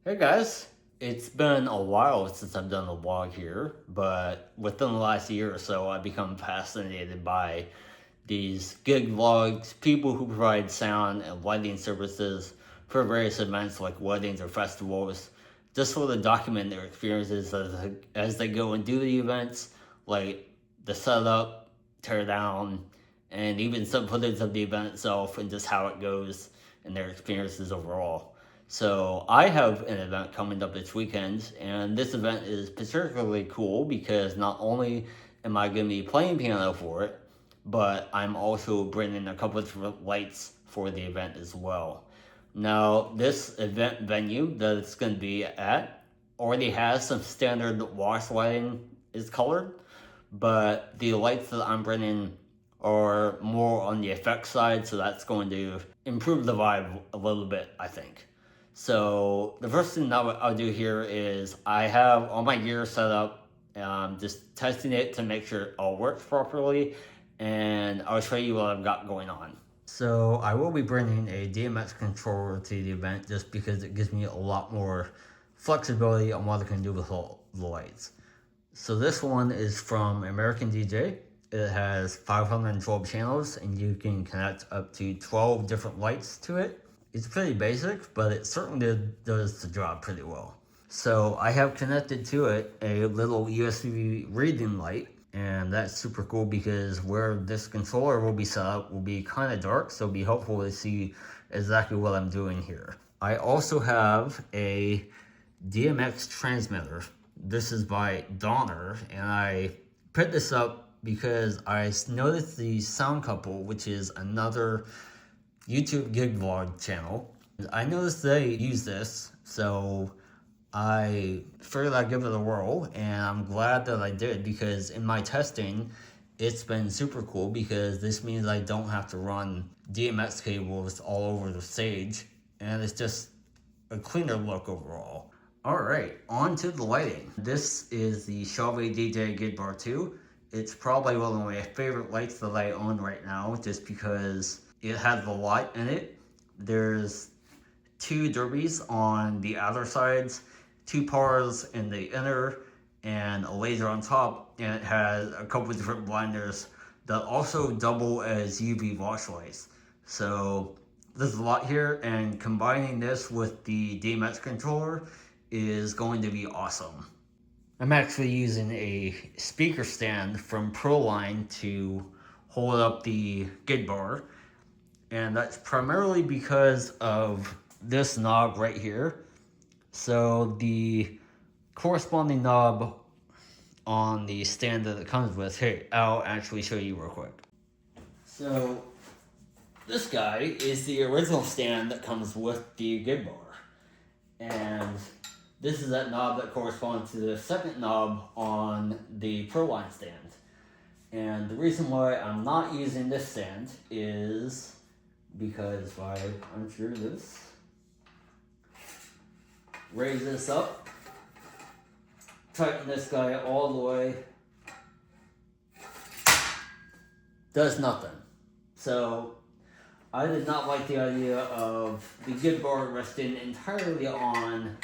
Hey guys, it's been a while since I've done a vlog here, but within the last year or so, I've become fascinated by these gig vlogs, people who provide sound and lighting services for various events like weddings or festivals, just sort of document their experiences as they go and do the events, like the setup, tear down, and even some footage of the event itself and just how it goes and their experiences overall. So I have an event coming up this weekend, and this event is particularly cool because not only am I going to be playing piano for it, but I'm also bringing a couple of different lights for the event as well. Now, this event venue that it's going to be at already has some standard wash lighting is colored, but the lights that I'm bringing are more on the effects side, so that's going to improve the vibe a little bit, I think. So the first thing that I'll do here is I have all my gear set up, just testing it to make sure it all works properly, and I'll show you what I've got going on. So I will be bringing a DMX controller to the event just because it gives me a lot more flexibility on what I can do with all the lights. So this one is from American DJ. It has 512 channels and you can connect up to 12 different lights to it. It's pretty basic, but it certainly does the job pretty well. So I have connected to it a little USB reading light, and that's super cool because where this controller will be set up will be kind of dark, so it'll be helpful to see exactly what I'm doing here. I also have a DMX transmitter. This is by Donner, and I picked this up because I noticed the Sound Couple, which is another YouTube gig vlog channel. I noticed they use this, so I figured I'd give it a whirl, and I'm glad that I did because in my testing, it's been super cool because this means I don't have to run DMX cables all over the stage, and it's just a cleaner look overall. Alright, on to the lighting. This is the Chauvet DJ Gigbar 2. It's probably one of my favorite lights that I own right now just because it has a light in it. There's two derbies on the outer sides, two pars in the inner, and a laser on top, and it has a couple of different blinders that also double as UV wash lights. So there's a lot here, and combining this with the DMX controller is going to be awesome. I'm actually using a speaker stand from Proline to hold up the Gigbar, and that's primarily because of this knob right here. So the corresponding knob on the stand that it comes with, hey, I'll actually show you real quick. So this guy is the original stand that comes with the Gigbar, and this is that knob that corresponds to the second knob on the Proline stand. And the reason why I'm not using this stand is because if I unscrew this, raise this up, tighten this guy all the way, does nothing. So I did not like the idea of the Gigbar resting entirely on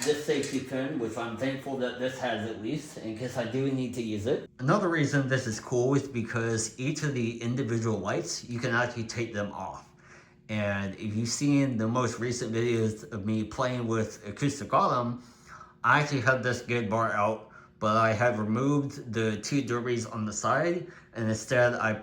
this safety pin, which I'm thankful that this has at least, in case I do need to use it. Another reason this is cool is because each of the individual lights, you can actually take them off. And if you've seen the most recent videos of me playing with acoustic autumn, I actually had this Gigbar out, but I had removed the two derbies on the side, and instead I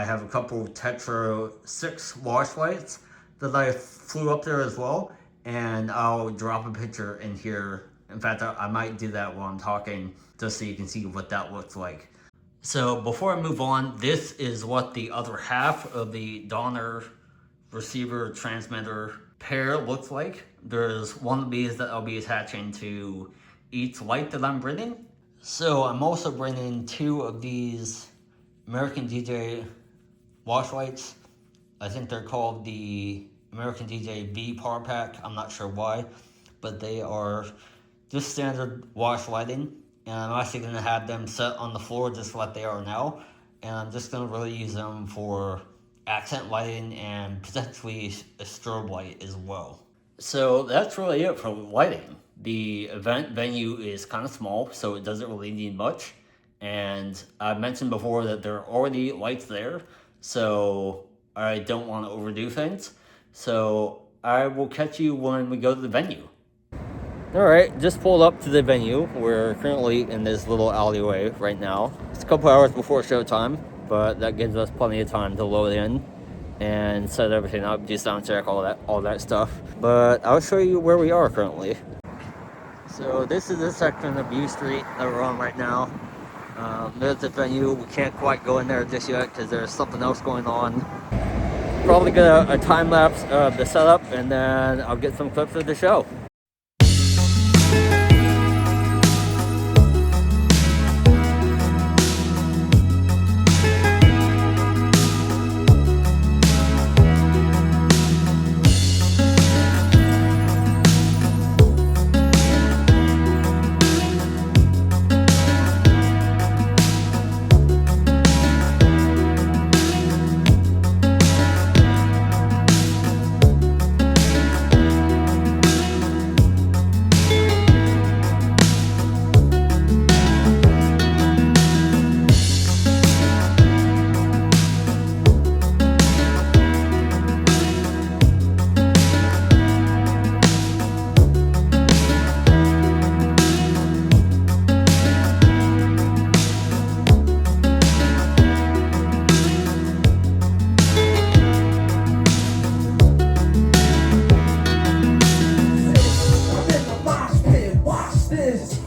have a couple Tetra 6 wash lights that I flew up there as well, and I'll drop a picture in here. In fact, I might do that while I'm talking, just so you can see what that looks like. So before I move on, this is what the other half of the Donner receiver transmitter pair looks like. There's one of these that I'll be attaching to each light that I'm bringing. So I'm also bringing two of these American DJ wash lights. I think they're called the American DJ V Power Pack. I'm not sure why, but they are just standard wash lighting, and I'm actually going to have them set on the floor just like they are now, and I'm just going to really use them for accent lighting and potentially a strobe light as well. So that's really it for lighting. The event venue is kind of small, so it doesn't really need much. And I mentioned before that there are already lights there, so I don't want to overdo things. So I will catch you when we go to the venue. All right, just pulled up to the venue. We're currently in this little alleyway right now. It's a couple hours before showtime, but that gives us plenty of time to load in and set everything up, do sound check, all that stuff. But I'll show you where we are currently. So this is the section of U Street that we're on right now. There's the venue. We can't quite go in there just yet because there's something else going on. Probably get a time lapse of the setup, and then I'll get some clips of the show.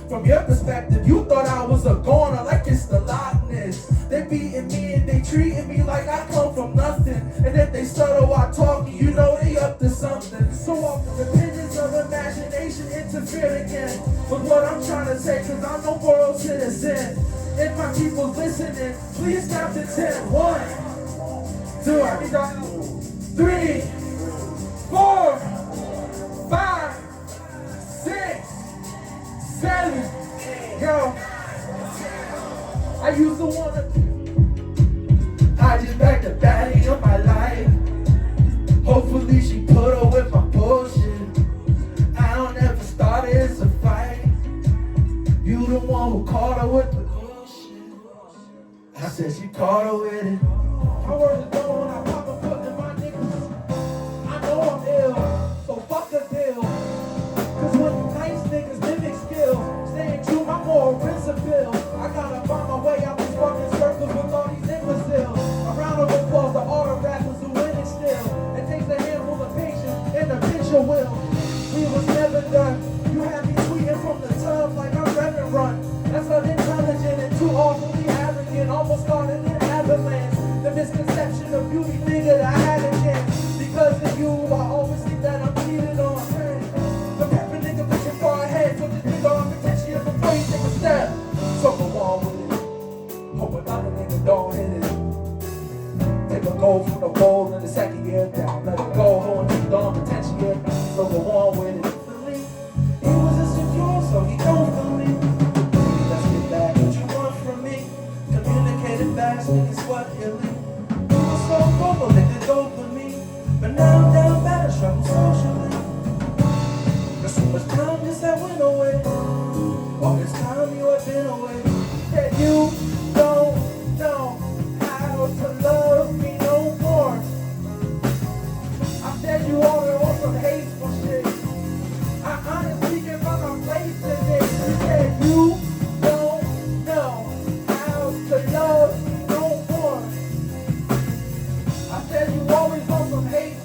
From your perspective, you thought I was a goner, like it's the Loch Ness. They beating me and they treating me like I come from nothing. And if they stutter while talking, you know they up to something. So often the opinions of imagination interfere again with what I'm trying to say, cause I'm no moral citizen. If my people's listening, please count to 10. 1, 2, 3, 4, 5, 6, 7. Yo, I used to wanna. I just backed the Baddie of my life. Hopefully she put her with my bullshit. I don't ever start it, it's a fight. You the one who caught her with the bullshit. I said she caught her with it. My words are done when I pop a foot in my niggas. I know I'm ill, so fuck a deal. Cause when nice niggas mimic skill, staying true my moral principle. I gotta find my way out these fucking circles with all these imbeciles. A round of applause to all the rappers who win it still. It takes a handful of patience and a pinch of will. We was never done. You had me tweeting from the tub like I'm Reverend Run. That's unintelligent and too awfully arrogant. Almost started an avalanche. The misconception of beauty figured I had a chance. Because of you, I always think that I'm cheated on. The pepper nigga pushing far ahead. Put this nigga on potential before you take a step. So go on with it. Hope another nigga don't hit it. Take a goal from the bowl in the second year down. Let it go, hold on to potential. So go on with it. He was insecure, so he don't feel me. Let's get back what you want from me. Communicated fast, niggas what you leave. You were so vocal, they could go for me. But now I'm down bad, I struggle socially. There's so much time just that went away. All this time you have been away. That you don't know how to love me no more. I said you always want some hateful shit. I honestly give up my place in it. You said you don't know how to love me no more. I said you always want some hate.